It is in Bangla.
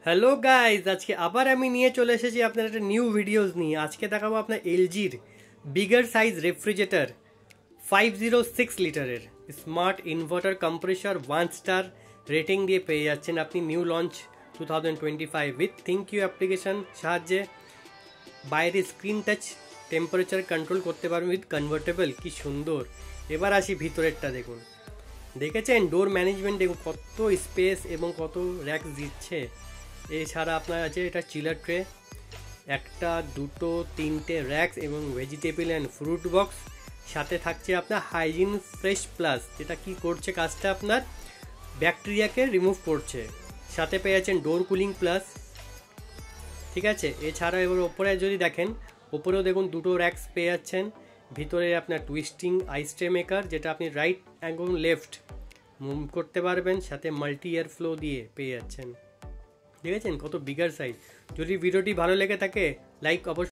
হ্যালো গাইজ, আজকে আবার আমি নিয়ে চলে এসেছি আপনার একটা নিউ ভিডিওস নিয়ে। আজকে দেখাবো আপনার এলজির বিগার সাইজ রেফ্রিজারেটর 506 লিটারের smart inverter compressor 1 star rating দিয়ে পেয়ে যাচ্ছেন আপনি new launch 2025 with ThinQ application সাহায্যে বাইরে স্ক্রিন টাচ টেম্পারেচার কন্ট্রোল করতে পারবেন উইথ কনভার্টেবল। কি সুন্দর। এবার আসি ভিতরেরটা, দেখুন, দেখেছেন ডোর ম্যানেজমেন্ট, দেখুন কত স্পেস এবং কত র্যাক দিচ্ছে। এছাড়া আপনার আছে এটা চিলার ট্রে, একটা দুটো তিনটে র্যাক্স এবং ভেজিটেবল অ্যান্ড ফ্রুট বক্স। সাথে থাকছে আপনার হাইজিন ফ্রেশ প্লাস, যেটা কি করছে কাজটা, আপনার ব্যাকটেরিয়াকে রিমুভ করছে। সাথে পেয়ে যাচ্ছেন ডোর কুলিং প্লাস, ঠিক আছে। এছাড়া এবার ওপরে যদি দেখেন, ওপরেও দেখুন দুটো র্যাক্স পেয়ে যাচ্ছেন। ভিতরে আপনার টুইস্টিং আইস ট্রে মেকার, যেটা আপনি রাইট এবং লেফট মুভ করতে পারবেন। সাথে মাল্টি এয়ার ফ্লো দিয়ে পেয়ে যাচ্ছেন। দেখেছেন কত বিগার সাইজ। যদি ভিডিওটি ভালো লেগে থাকে লাইক অবশ্যই